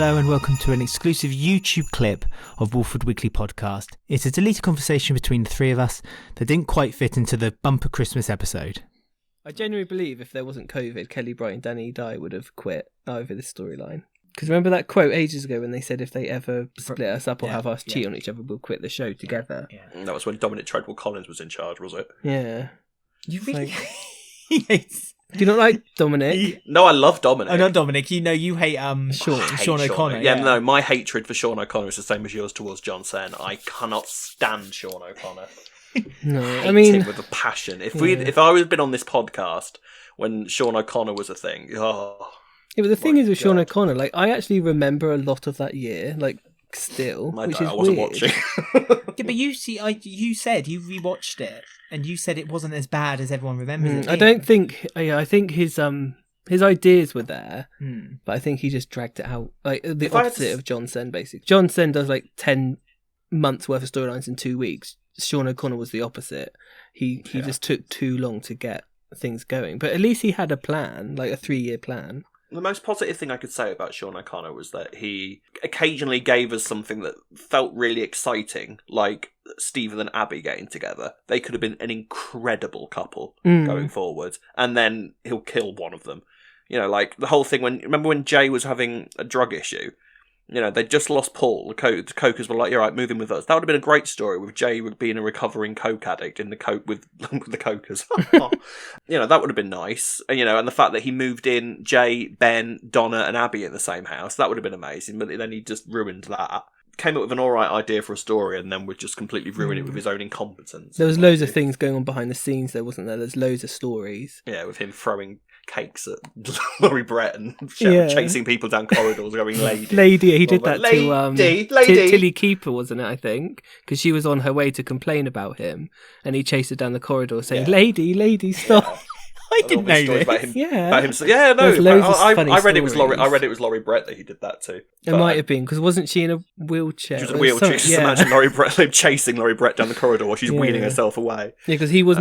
Hello and welcome to an exclusive YouTube clip of Wolford Weekly Podcast. It's a deleted conversation between the three of us that didn't quite fit into the bumper Christmas episode. I genuinely believe if there wasn't COVID, Kelly Bright and Danny Dye would have quit over this storyline. Because remember that quote ages ago when they said if they ever split us up or have us cheat on each other, we'll quit the show together. Yeah. That was when Dominic Treadwell Collins was in charge, was it? Yeah. You really... Do you not like Dominic? No, I love Dominic. Oh, not Dominic. You know, you hate Sean O'Connor. Yeah, no, my hatred for Sean O'Connor is the same as yours towards John Sen. I cannot stand Sean O'Connor. No, I hate him with a passion. If I had been on this podcast when Sean O'Connor was a thing, Yeah, but the thing is with Sean O'Connor, like, I actually remember a lot of that year, like, still, I which is wasn't weird. watching. Yeah, but you said you rewatched it and you said it wasn't as bad as everyone remembers it. I don't think. I think his ideas were there, Hmm. but I think he just dragged it out, like the opposite of John Sen. Basically, John Sen does like 10 months worth of storylines in 2 weeks. Sean O'Connor was the opposite. He just took too long to get things going, but at least he had a plan, like a 3-year plan. The most positive thing I could say about Sean O'Connor was that he occasionally gave us something that felt really exciting, like Stephen and Abby getting together. They could have been an incredible couple going forward, and then he'll kill one of them. You know, like the whole thing remember when Jay was having a drug issue? You know, they'd just lost Paul. The cokers were like, "You're right, move in with us." That would have been a great story with Jay being a recovering coke addict in the coke with the cokers. You know, that would have been nice. And, you know, and the fact that he moved in Jay, Ben, Donna, and Abby in the same house, that would have been amazing. But then he just ruined that. Came up with an alright idea for a story and then would just completely ruin it with his own incompetence. There was loads of things going on behind the scenes, though, wasn't there? There's loads of stories. Yeah, with him throwing cakes at Laurie Brett and chasing people down corridors going, lady. He did that lady. to Tilly Keeper, wasn't it, I think? Because she was on her way to complain about him and he chased her down the corridor saying, lady, stop. Yeah. I didn't know this. About him, yeah. About him, yeah, no. I read it was stories. Laurie. I read it was Laurie Brett that he did that too. It might have been because wasn't she in a wheelchair? She was in a wheelchair. Just imagine Laurie Brett chasing Laurie Brett down the corridor while she's wheeling herself away. Yeah, because he was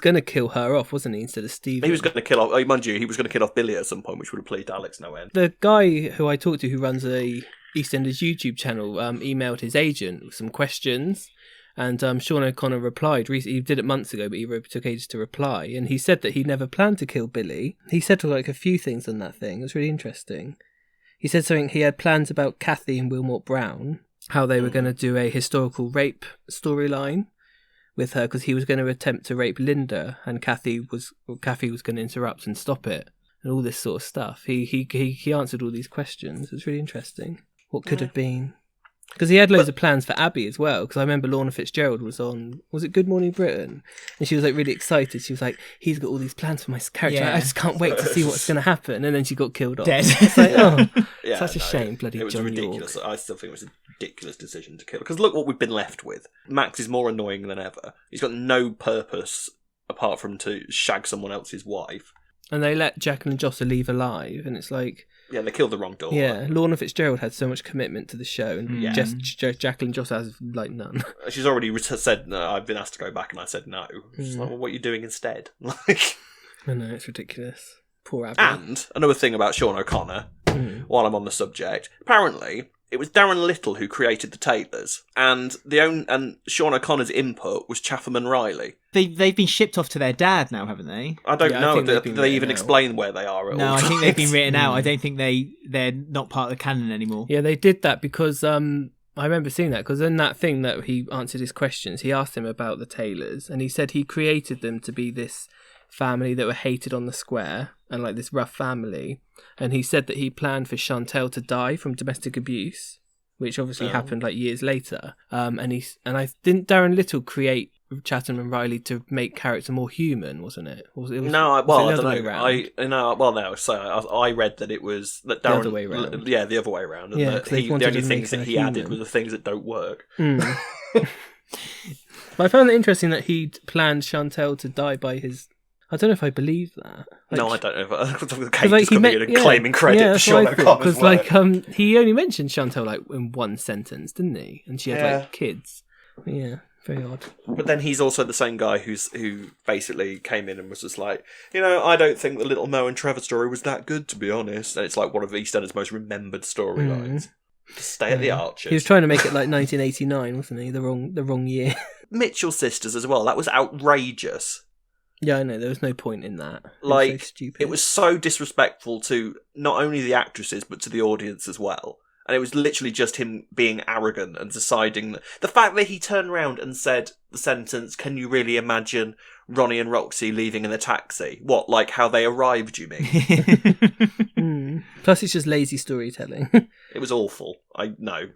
going to kill her off, wasn't he, instead of Steve? He was going to kill off. Mind you, he was going to kill off Billy at some point, which would have pleased Alex no end. The guy who I talked to, who runs a EastEnders YouTube channel, emailed his agent with some questions. And Sean O'Connor replied. He did it months ago, but he took ages to reply. And he said that he never planned to kill Billy. He said like a few things on that thing. It was really interesting. He said something. He had plans about Kathy and Wilmot Brown, how they were going to do a historical rape storyline with her, because he was going to attempt to rape Linda, and Kathy was going to interrupt and stop it, and all this sort of stuff. He answered all these questions. It was really interesting. What could have been. Because he had loads of plans for Abby as well. Because I remember Lorna Fitzgerald was on, was it Good Morning Britain? And she was like really excited. She was like, he's got all these plans for my character. Yeah. I just can't wait to see what's going to happen. And then she got killed off. Dead. It's like, such a no, shame, bloody It was John ridiculous. York. I still think it was a ridiculous decision to kill. Because look what we've been left with. Max is more annoying than ever. He's got no purpose apart from to shag someone else's wife. And they let Jacqueline Jossa leave alive. And it's like... Yeah, they killed the wrong daughter. Yeah, Lorna Fitzgerald had so much commitment to the show, and Jacqueline Jossa has like none. She's already said, no, I've been asked to go back, and I said no. She's like, well, what are you doing instead? Like, I know, it's ridiculous. Poor Abby. And another thing about Sean O'Connor, while I'm on the subject, apparently it was Darren Little who created the Taylors, and Sean O'Connor's input was Chatham and Riley. They've been shipped off to their dad now, haven't they? I don't know. Do they even explain where they are at all? No, I think they've been written out. I don't think they're not part of the canon anymore. Yeah, they did that because I remember seeing that, because in that thing that he answered his questions, he asked him about the Taylors, and he said he created them to be this family that were hated on the square and like this rough family, and he said that he planned for Chantel to die from domestic abuse, which obviously happened like years later. And I didn't Darren Little create Chatham and Riley to make character more human, wasn't it? I don't know. I read that it was that Darren, the other way around. Yeah, the other way around. And Yeah, that they the wanted only to things make that her he added human. were the things that don't work. But I found it interesting that he'd planned Chantel to die by his... I don't know if I believe that. No, I don't know. Claiming credit for Sean O'Connor's work. He only mentioned Chantel like in one sentence, didn't he? And she had like kids. Yeah, Very odd. But then he's also the same guy who basically came in and was just like, I don't think the Little Mo and Trevor story was that good, to be honest. And it's like one of EastEnders' most remembered storylines. Stay at the Archers. He was trying to make it like 1989, wasn't he? The wrong year. Mitchell sisters as well. That was outrageous. Yeah, I know. There was no point in that. Like, it was so stupid. it was so disrespectful to not only the actresses but to the audience as well. And it was literally just him being arrogant and deciding that the fact that he turned around and said the sentence, "Can you really imagine Ronnie and Roxy leaving in a taxi?" What, like how they arrived, you mean? Plus, it's just lazy storytelling. It was awful. I know.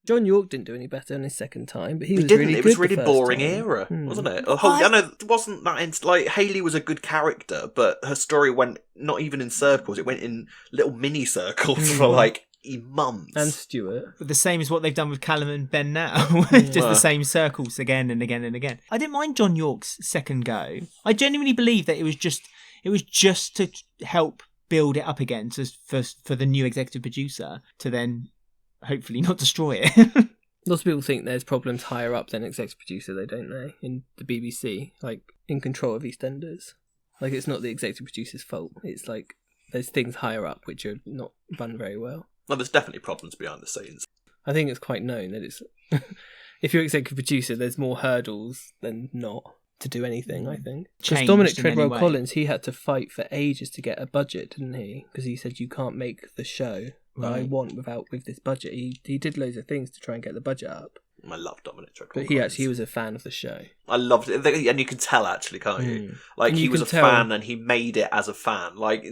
John York didn't do any better in his second time, but he was didn't. really It was good the really first boring time. era, wasn't it? I know it wasn't that. Like Hayley was a good character, but her story went not even in circles. It went in little mini circles for like months. And Stuart. The same as what they've done with Callum and Ben now. Just the same circles again and again and again. I didn't mind John York's second go. I genuinely believe that it was just to help build it up again for the new executive producer to then hopefully not destroy it. Lots of people think there's problems higher up than executive producer, though, don't they? In the BBC, like in control of EastEnders. Like it's not the executive producer's fault. It's like there's things higher up which are not run very well. Well, there's definitely problems behind the scenes. I think it's quite known that it's if you're executive producer, there's more hurdles than not to do anything. I think because Dominic Treadwell-Collins, he had to fight for ages to get a budget, didn't he? Because he said you can't make the show that I want with this budget. He did loads of things to try and get the budget up. I love Dominic Treadwell-Collins. But he actually was a fan of the show. I loved it, and you can tell actually, can't you? Like he was a fan, and he made it as a fan. Like,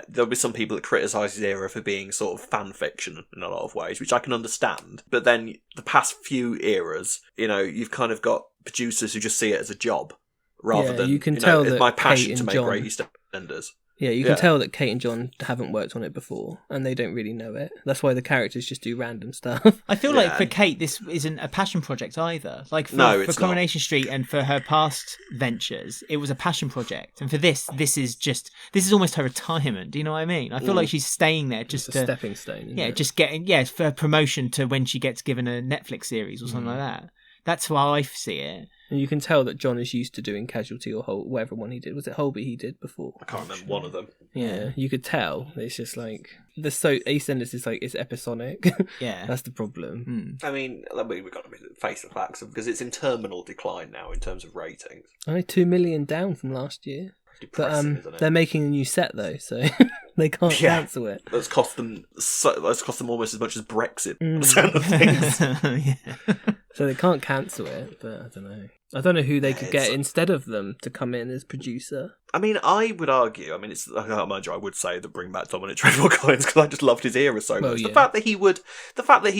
there'll be some people that criticise his era for being sort of fan fiction in a lot of ways, which I can understand. But then the past few eras, you've kind of got producers who just see it as a job rather than you can tell that my passion Kate to and make John, great EastEnders. Yeah, you can tell that Kate and John haven't worked on it before, and they don't really know it. That's why the characters just do random stuff. I feel like for Kate, this isn't a passion project either. Like for Coronation Street and for her past ventures, it was a passion project. And for this is almost her retirement. Do you know what I mean? I feel like she's staying there just a stepping stone. Yeah, just getting for promotion to when she gets given a Netflix series or something like that. That's how I see it. And you can tell that John is used to doing Casualty or whatever one he did. Was it Holby he did before? I can't remember one of them. Yeah, you could tell. It's just like EastEnders is like it's episodic. Yeah, that's the problem. I mean, we've got to face the facts because it's in terminal decline now in terms of ratings. Only 2 million down from last year. Depressing, isn't it? They're making a new set though, so they can't cancel it. That's cost them almost as much as Brexit. So they can't cancel it, but I don't know. I don't know who they could get instead of them to come in as producer. I mean, I would argue. I mean, I would say that bring back Dominic Treadwell-Collins because I just loved his era so much. Yeah. The fact that he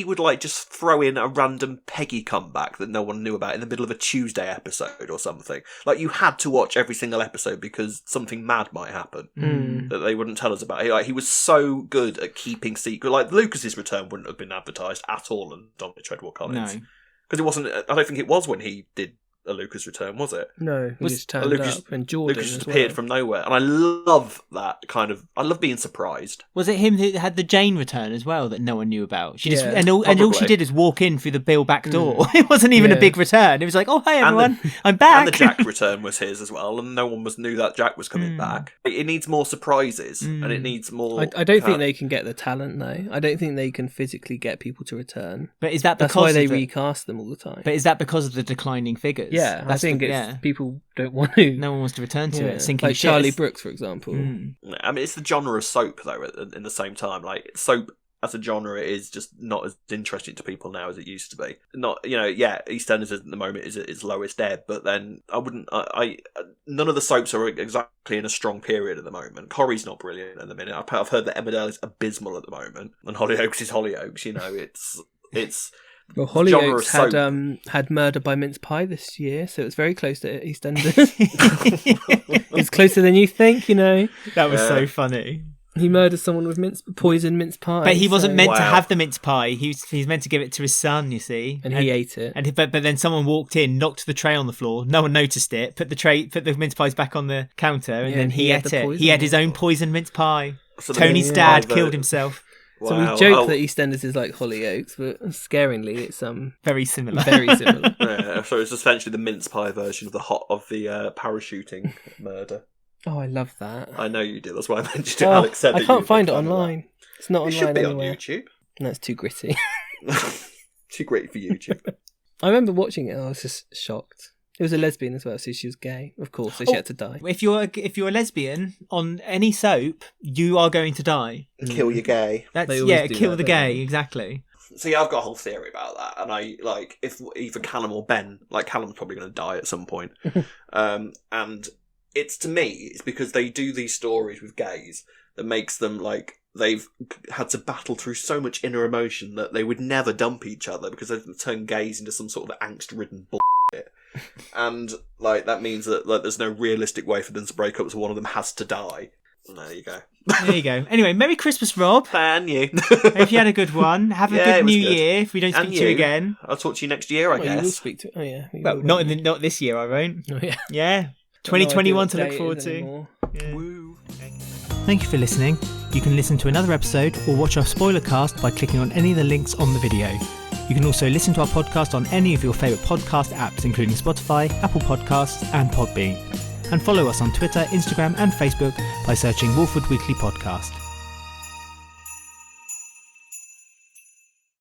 would like just throw in a random Peggy comeback that no one knew about in the middle of a Tuesday episode or something. Like you had to watch every single episode because something mad might happen that they wouldn't tell us about. Like he was so good at keeping secret. Like Lucas's return wouldn't have been advertised at all on Dominic Treadwell-Collins. No. Because it wasn't. I don't think it was when he did a Lucas return, was it? No, he just turned up, and Jordan Lucas just appeared from nowhere, and I love that kind of. I love being surprised. Was it him who had the Jane return as well that no one knew about? She just and all she did is walk in through the Bill back door. It wasn't even a big return. It was like, oh hi everyone, I'm back. And the Jack return was his as well, and no one knew that Jack was coming back. It needs more surprises, and it needs more. I don't think they can get the talent though. I don't think they can physically get people to return. But is that because that's why they recast them all the time? But is that because of the declining figures? Yeah, I think people don't want to. No one wants to return to it. Sinking like Charlie Brooks, for example. I mean, it's the genre of soap though. In the same time, like soap as a genre is just not as interesting to people now as it used to be. Not EastEnders at the moment is at its lowest ebb, but then I wouldn't. None of the soaps are exactly in a strong period at the moment. Corrie's not brilliant at the minute. I've heard that Emmerdale is abysmal at the moment, and Hollyoaks is Hollyoaks. It's. Well, Hollyoaks had Murder by Mince Pie this year, so it's very close to EastEnders. It's closer than you think, That was so funny. He murdered someone with poison mince pie. But he wasn't meant to have the mince pie. He's meant to give it to his son, you see. And he ate it. But then someone walked in, knocked the tray on the floor. No one noticed it. Put the mince pies back on the counter, and then he ate it. He had his own poisoned mince pie. So Tony's dad killed himself. So we joke that EastEnders is like Hollyoaks, but scaringly, it's very similar. Very similar. Yeah, so it's essentially the mince pie version of the parachuting murder. Oh, I love that. I know you do. That's why I mentioned it. Alex said I can't find it online. It's not online should be anywhere. on YouTube. No, it's too gritty. Too gritty for YouTube. I remember watching it and I was just shocked. It was a lesbian as well, so she was gay, of course, so she had to die. If you're a lesbian on any soap, you are going to die. Kill your gay. Kill the gay, exactly. See, I've got a whole theory about that, and I like if either Callum or Ben, like Callum's probably going to die at some point, and it's to me, it's because they do these stories with gays that makes them like they've had to battle through so much inner emotion that they would never dump each other because they've turned gays into some sort of angst-ridden bullshit. And like that means that like there's no realistic way for them to break up, so one of them has to die. And there you go. There you go. Anyway, Merry Christmas, Rob. And you. Hope you had a good one. Have a good New Year. If we don't speak to you again, I'll talk to you next year. I guess. You will speak to. Oh yeah. Well, not this year. I won't. Oh yeah. Yeah. 2021 to look forward to. Yeah. Woo. Thank you for listening. You can listen to another episode or watch our spoiler cast by clicking on any of the links on the video. You can also listen to our podcast on any of your favourite podcast apps, including Spotify, Apple Podcasts and Podbean. And follow us on Twitter, Instagram and Facebook by searching Wolfwood Weekly Podcast.